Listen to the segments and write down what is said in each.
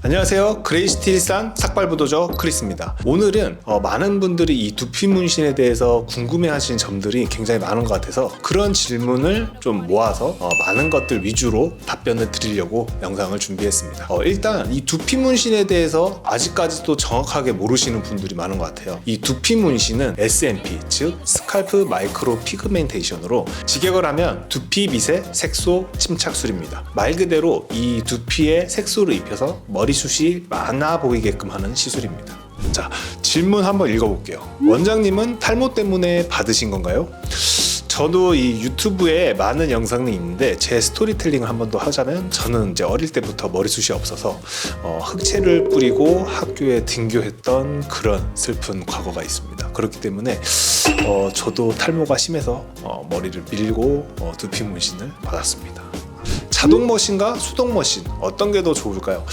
안녕하세요. 그레이스틸산 삭발부도저 크리스입니다. 오늘은 많은 분들이 이 두피 문신에 대해서 궁금해하시는 점들이 굉장히 많은 것 같아서 그런 질문을 좀 모아서 많은 것들 위주로 답변을 드리려고 영상을 준비했습니다. 일단 이 두피 문신에 대해서 아직까지도 정확하게 모르시는 분들이 많은 것 같아요. 이 두피 문신은 SMP, 즉 스칼프 마이크로 피그멘테이션으로 직역을 하면 두피 밑에 색소 침착술입니다. 말 그대로 이 두피에 색소를 입혀서 머리숱이 많아 보이게끔 하는 시술입니다. 자, 질문 한번 읽어볼게요. 원장님은 탈모 때문에 받으신 건가요? 저도 이 유튜브에 많은 영상이 있는데 제 스토리텔링을 한 번 더 하자면 저는 이제 어릴 때부터 머리숱이 없어서 흑채를 뿌리고 학교에 등교했던 그런 슬픈 과거가 있습니다. 그렇기 때문에 저도 탈모가 심해서 머리를 밀고 두피 문신을 받았습니다. 자동 머신과 수동 머신 어떤 게 더 좋을까요?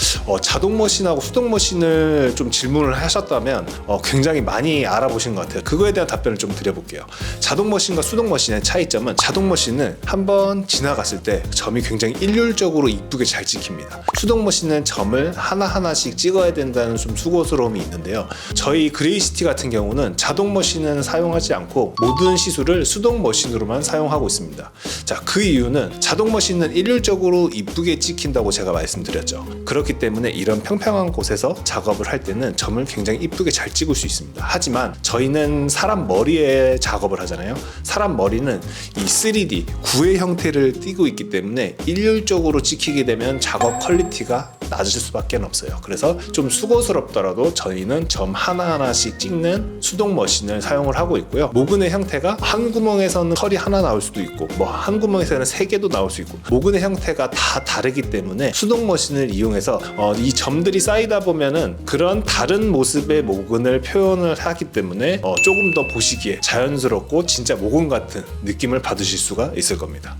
자동 머신하고 수동 머신을 좀 질문을 하셨다면 굉장히 많이 알아보신 것 같아요. 그거에 대한 답변을 좀 드려볼게요. 자동 머신과 수동 머신의 차이점은 자동 머신은 한번 지나갔을 때 점이 굉장히 일률적으로 이쁘게 잘 찍힙니다. 수동 머신은 점을 하나하나씩 찍어야 된다는 좀 수고스러움이 있는데요. 저희 그레이시티 같은 경우는 자동 머신은 사용하지 않고 모든 시술을 수동 머신으로만 사용하고 있습니다. 자, 그 이유는 자동 머신은 일률적으로 이쁘게 찍힌다고 제가 말씀드렸죠. 그렇기 때문에 이런 평평한 곳에서 작업을 할 때는 점을 굉장히 이쁘게 잘 찍을 수 있습니다. 하지만 저희는 사람 머리에 작업을 하잖아요. 사람 머리는 이 3D 구의 형태를 띠고 있기 때문에 일률적으로 찍히게 되면 작업 퀄리티가 낮을 수밖에 없어요. 그래서 좀 수고스럽더라도 저희는 점 하나하나씩 찍는 수동 머신을 사용을 하고 있고요. 모근의 형태가 한 구멍에서는 컬이 하나 나올 수도 있고 한 구멍에서는 3개도 나올 수 있고 모근의 형태가 다 다르기 때문에 수동 머신을 이용해서 이 점들이 쌓이다 보면은 그런 다른 모습의 모근을 표현을 하기 때문에 조금 더 보시기에 자연스럽고 진짜 모근 같은 느낌을 받으실 수가 있을 겁니다.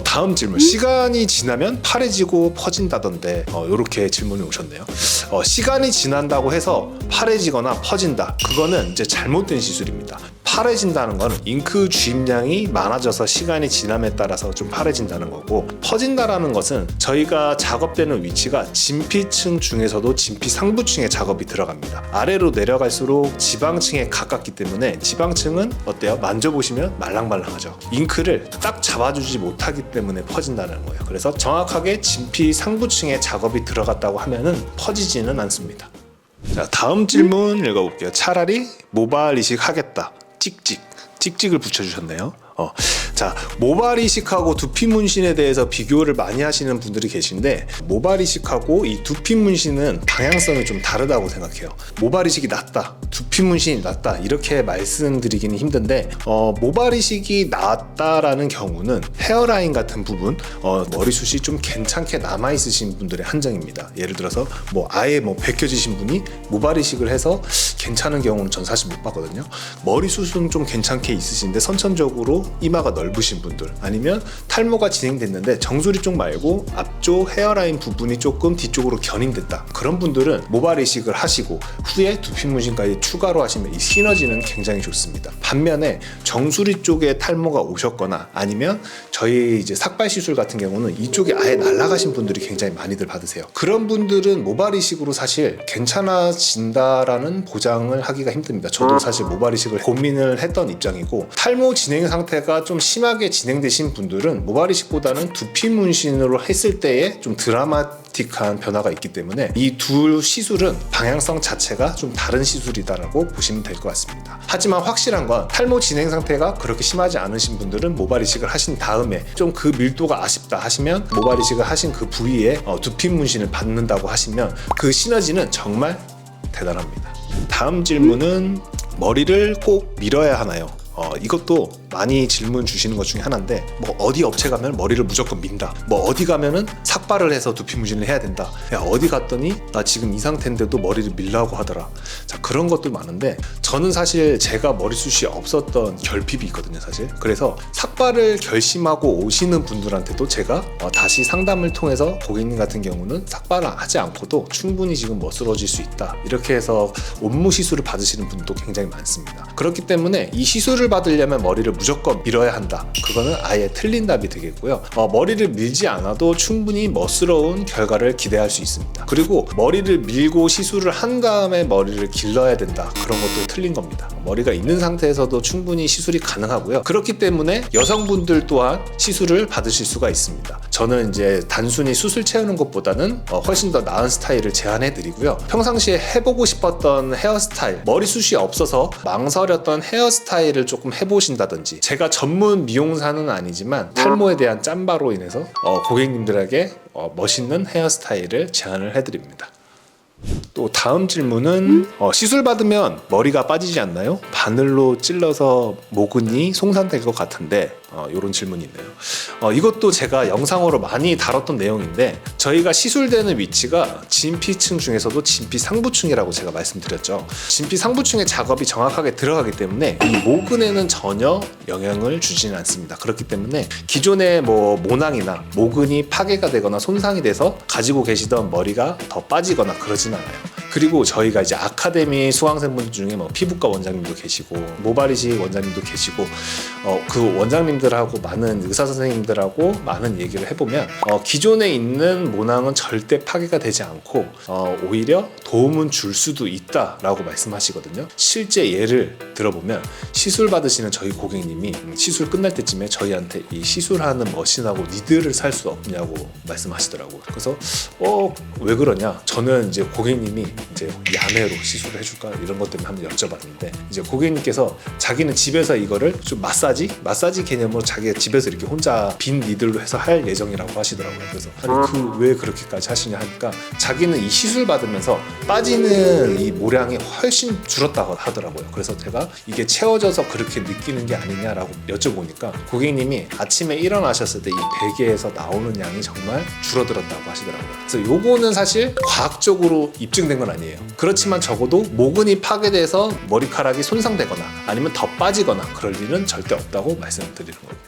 다음 질문. 시간이 지나면 파래지고 퍼진다던데 이렇게 질문이 오셨네요. 시간이 지난다고 해서 파래지거나 퍼진다, 그거는 이제 잘못된 시술입니다. 파래진다는 건 잉크 주입량이 많아져서 시간이 지남에 따라서 좀 파래진다는 거고, 퍼진다라는 것은 저희가 작업되는 위치가 진피층 중에서도 진피 상부층에 작업이 들어갑니다. 아래로 내려갈수록 지방층에 가깝기 때문에 지방층은 어때요? 만져보시면 말랑말랑하죠. 잉크를 딱 잡아주지 못하기 때문에 퍼진다는 거예요. 그래서 정확하게 진피 상부층에 작업이 들어갔다고 하면은 퍼지지는 않습니다. 자, 다음 질문 읽어볼게요. 차라리 모발 이식 하겠다. 찍찍을 붙여주셨네요. 자, 모발 이식하고 두피 문신에 대해서 비교를 많이 하시는 분들이 계신데, 모발 이식하고 이 두피 문신은 방향성이 좀 다르다고 생각해요. 모발 이식이 낫다, 두피 문신이 낫다 이렇게 말씀드리기는 힘든데, 모발 이식이 낫다라는 경우는 헤어라인 같은 부분, 머리숱이 좀 괜찮게 남아 있으신 분들의 한정입니다. 예를 들어서 아예 벗겨지신 분이 모발 이식을 해서 괜찮은 경우는 전 사실 못 봤거든요. 머리숱은 좀 괜찮게 있으신데 선천적으로 이마가 넓으신 분들, 아니면 탈모가 진행됐는데 정수리 쪽 말고 앞쪽 헤어라인 부분이 조금 뒤쪽으로 견인됐다, 그런 분들은 모발 이식을 하시고 후에 두피 문신까지 추가로 하시면 이 시너지는 굉장히 좋습니다. 반면에 정수리 쪽에 탈모가 오셨거나 아니면 저희 이제 삭발 시술 같은 경우는 이쪽에 아예 날아가신 분들이 굉장히 많이들 받으세요. 그런 분들은 모발 이식으로 사실 괜찮아진다라는 보장을 하기가 힘듭니다. 저도 사실 모발 이식을 고민을 했던 입장이고, 탈모 진행 상태가 좀 심하게 진행되신 분들은 모발 이식보다는 두피 문신으로 했을 때에 좀 드라마틱한 변화가 있기 때문에 이 두 시술은 방향성 자체가 좀 다른 시술이다라고 보시면 될 것 같습니다. 하지만 확실한 건 탈모 진행 상태가 그렇게 심하지 않으신 분들은 모발 이식을 하신 다음에 좀 그 밀도가 아쉽다 하시면 모발 이식을 하신 그 부위에 두피 문신을 받는다고 하시면 그 시너지는 정말 대단합니다. 다음 질문은 머리를 꼭 밀어야 하나요? 이것도 많이 질문 주시는 것 중에 하나인데, 어디 업체 가면 머리를 무조건 민다, 어디 가면은 삭발을 해서 두피 문신을 해야 된다, 야 어디 갔더니 나 지금 이 상태인데도 머리를 밀라고 하더라. 자, 그런 것도 많은데, 저는 사실 제가 머리숱이 없었던 결핍이 있거든요 사실. 그래서 삭발을 결심하고 오시는 분들한테도 제가 다시 상담을 통해서 고객님 같은 경우는 삭발을 하지 않고도 충분히 지금 멋스러워질 수 있다, 이렇게 해서 온무 시술을 받으시는 분도 굉장히 많습니다. 그렇기 때문에 이 시술을 시술을 받으려면 머리를 무조건 밀어야 한다. 그거는 아예 틀린 답이 되겠고요. 머리를 밀지 않아도 충분히 멋스러운 결과를 기대할 수 있습니다. 그리고 머리를 밀고 시술을 한 다음에 머리를 길러야 된다. 그런 것도 틀린 겁니다. 머리가 있는 상태에서도 충분히 시술이 가능하고요. 그렇기 때문에 여성분들 또한 시술을 받으실 수가 있습니다. 저는 이제 단순히 수술 채우는 것보다는 훨씬 더 나은 스타일을 제안해 드리고요. 평상시에 해보고 싶었던 헤어스타일, 머리숱이 없어서 망설였던 헤어스타일을 조금 해보신다든지, 제가 전문 미용사는 아니지만 탈모에 대한 짬바로 인해서 고객님들에게 멋있는 헤어스타일을 제안을 해드립니다. 또 다음 질문은 시술 받으면 머리가 빠지지 않나요? 바늘로 찔러서 모근이 송산될 것 같은데 이런 질문이 있네요. 이것도 제가 영상으로 많이 다뤘던 내용인데, 저희가 시술되는 위치가 진피층 중에서도 진피상부층이라고 제가 말씀드렸죠. 진피상부층의 작업이 정확하게 들어가기 때문에 이 모근에는 전혀 영향을 주지는 않습니다. 그렇기 때문에 기존의 모낭이나 모근이 파괴가 되거나 손상이 돼서 가지고 계시던 머리가 더 빠지거나 그러진 않아요. 그리고 저희가 이제 아카데미 수강생분들 중에 피부과 원장님도 계시고 모발이식 원장님도 계시고 그 원장님들하고 많은 의사 선생님들하고 많은 얘기를 해보면 기존에 있는 모낭은 절대 파괴가 되지 않고 오히려 도움은 줄 수도 있다라고 말씀하시거든요. 실제 예를 들어보면 시술 받으시는 저희 고객님이 시술 끝날 때쯤에 저희한테 이 시술하는 머신하고 니들을 살 수 없냐고 말씀하시더라고요. 그래서 왜 그러냐? 저는 이제 고객님이 이제 야매로 시술을 해줄까 이런 것 때문에 한번 여쭤봤는데, 이제 고객님께서 자기는 집에서 이거를 좀 마사지 개념으로 자기가 집에서 이렇게 혼자 빈 니들로 해서 할 예정이라고 하시더라고요. 그래서 아니 왜 그렇게까지 하시냐 하니까 자기는 이 시술 받으면서 빠지는 이 모량이 훨씬 줄었다고 하더라고요. 그래서 제가 이게 채워져서 그렇게 느끼는 게 아니냐라고 여쭤보니까 고객님이 아침에 일어나셨을 때 이 베개에서 나오는 양이 정말 줄어들었다고 하시더라고요. 그래서 요거는 사실 과학적으로 입증된 건 아니에요. 그렇지만 적어도 모근이 파괴돼서 머리카락이 손상되거나 아니면 더 빠지거나 그럴 일은 절대 없다고 말씀드리는 겁니다.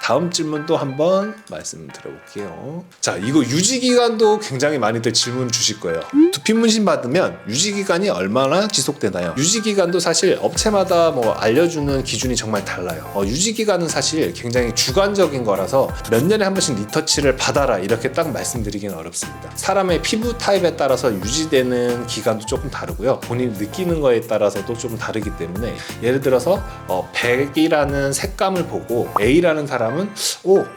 다음 질문도 한번 말씀드려볼게요. 자, 이거 유지기간도 굉장히 많이들 질문 주실 거예요. 두피 문신 받으면 유지기간이 얼마나 지속되나요? 유지기간도 사실 업체마다 알려주는 기준이 정말 달라요. 유지기간은 사실 굉장히 주관적인 거라서 몇 년에 한 번씩 리터치를 받아라 이렇게 딱 말씀드리기는 어렵습니다. 사람의 피부 타입에 따라서 유지되는 기간도 조금 다르고요. 본인이 느끼는 거에 따라서도 조금 다르기 때문에, 예를 들어서 100이라는 색감을 보고 A라는 사람은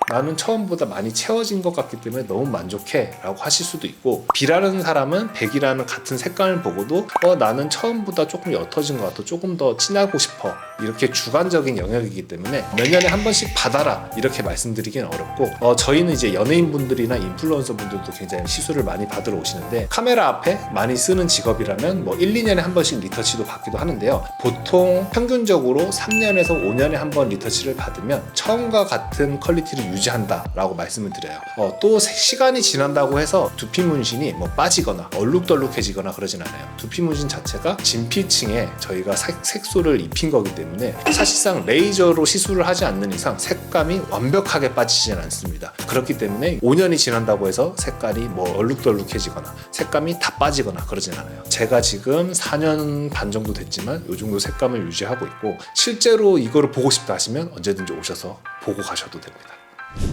나는 처음보다 많이 채워진 것 같기 때문에 너무 만족해 라고 하실 수도 있고, B라는 사람은 100이라는 같은 색감을 보고도 나는 처음보다 조금 옅어진 것 같아, 조금 더 친하고 싶어, 이렇게 주관적인 영역이기 때문에 몇 년에 한 번씩 받아라 이렇게 말씀드리기는 어렵고, 저희는 이제 연예인분들이나 인플루언서 분들도 굉장히 시술을 많이 받으러 오시는데, 카메라 앞에 많이 쓰는 직업이라면 1, 2년에 한 번씩 리터치도 받기도 하는데요. 보통 평균적으로 3년에서 5년에 한 번 리터치를 받으면 처음과 같은 퀄리티를 유지한다 라고 말씀을 드려요. 또 시간이 지난다고 해서 두피 문신이 빠지거나 얼룩덜룩해지거나 그러진 않아요. 두피 문신 자체가 진피층에 저희가 색소를 입힌 거기 때문에 사실상 레이저로 시술을 하지 않는 이상 색감이 완벽하게 빠지진 않습니다. 그렇기 때문에 5년이 지난다고 해서 색깔이 얼룩덜룩해지거나 색감이 다 빠지거나 그러진 않아요. 제가 지금 4년 반 정도 됐지만 이 정도 색감을 유지하고 있고, 실제로 이거를 보고 싶다 하시면 언제든지 오셔서 보고 가셔도 됩니다.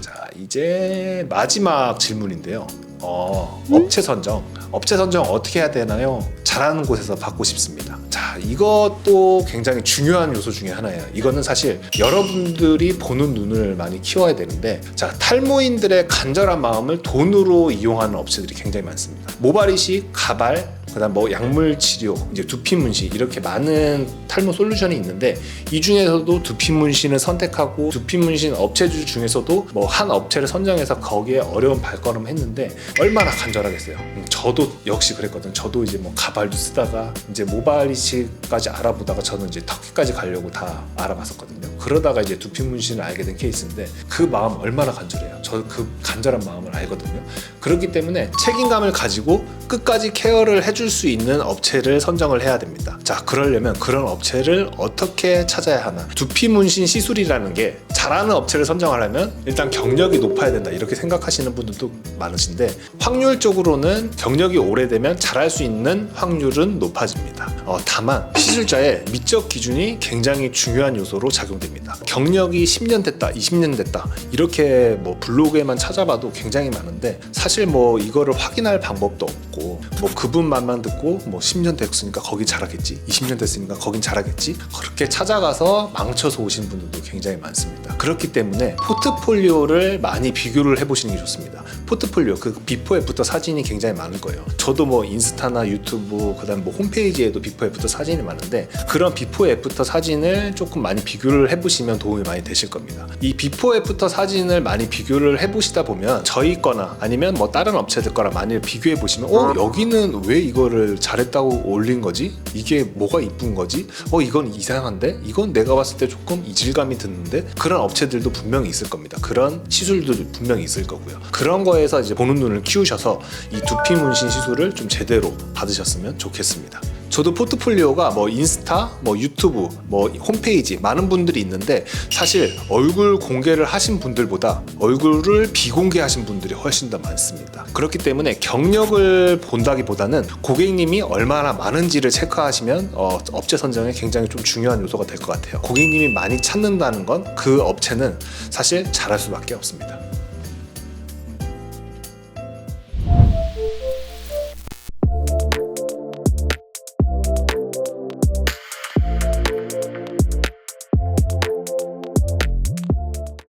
자, 이제 마지막 질문인데요. 업체 선정 어떻게 해야 되나요? 잘하는 곳에서 받고 싶습니다. 자, 이것도 굉장히 중요한 요소 중에 하나예요. 이거는 사실 여러분들이 보는 눈을 많이 키워야 되는데, 자, 탈모인들의 간절한 마음을 돈으로 이용하는 업체들이 굉장히 많습니다. 모발이식, 가발, 그다음 약물 치료, 이제 두피 문신, 이렇게 많은 탈모 솔루션이 있는데, 이 중에서도 두피 문신을 선택하고 두피 문신 업체주 중에서도 한 업체를 선정해서 거기에 어려운 발걸음 했는데 얼마나 간절하겠어요. 저도 역시 그랬거든요. 저도 이제 가발도 쓰다가 이제 모발이식까지 알아보다가 저는 이제 터키까지 가려고 다 알아봤었거든요. 그러다가 이제 두피 문신을 알게 된 케이스인데, 그 마음 얼마나 간절해요. 저 그 간절한 마음을 알거든요. 그렇기 때문에 책임감을 가지고 끝까지 케어를 해줄 해줄 수 있는 업체를 선정을 해야 됩니다. 자, 그러려면 그런 업체를 어떻게 찾아야 하나? 두피 문신 시술이라는 게 잘하는 업체를 선정하려면 일단 경력이 높아야 된다, 이렇게 생각하시는 분들도 많으신데, 확률적으로는 경력이 오래되면 잘할 수 있는 확률은 높아집니다. 다만 시술자의 미적 기준이 굉장히 중요한 요소로 작용됩니다. 경력이 10년 됐다, 20년 됐다, 이렇게 뭐 블로그에만 찾아봐도 굉장히 많은데, 사실 뭐 이거를 확인할 방법도 없고, 뭐 그분 말만 듣고 뭐 10년 됐으니까 거기 잘하겠지, 20년 됐으니까 거긴 잘하겠지, 그렇게 찾아가서 망쳐서 오신 분들도 굉장히 많습니다. 그렇기 때문에 포트폴리오를 많이 비교를 해보시는 게 좋습니다. 포트폴리오, 그 비포 애프터 사진이 굉장히 많을 거예요. 저도 뭐 인스타나 유튜브, 그다음 뭐 홈페이지에도 비포 애프터 사진이 많은데, 그런 비포 애프터 사진을 조금 많이 비교를 해보시면 도움이 많이 되실 겁니다. 이 비포 애프터 사진을 많이 비교를 해보시다 보면 저희 거나 아니면 뭐 다른 업체들 거랑 많이 비교해 보시면, 여기는 왜 이거를 잘했다고 올린 거지? 이게 뭐가 이쁜 거지? 이건 이상한데? 이건 내가 봤을 때 조금 이질감이 드는데? 그런 업체들도 분명히 있을 겁니다. 그런 시술도 분명히 있을 거고요. 그런 거에서 이제 보는 눈을 키우셔서 이 두피 문신 시술을 좀 제대로 받으셨으면 좋겠습니다. 저도 포트폴리오가 뭐 인스타, 뭐 유튜브, 뭐 홈페이지 많은 분들이 있는데, 사실 얼굴 공개를 하신 분들보다 얼굴을 비공개하신 분들이 훨씬 더 많습니다. 그렇기 때문에 경력을 본다기보다는 고객님이 얼마나 많은지를 체크하시면 업체 선정에 굉장히 좀 중요한 요소가 될 것 같아요. 고객님이 많이 찾는다는 건 그 업체는 사실 잘할 수밖에 없습니다.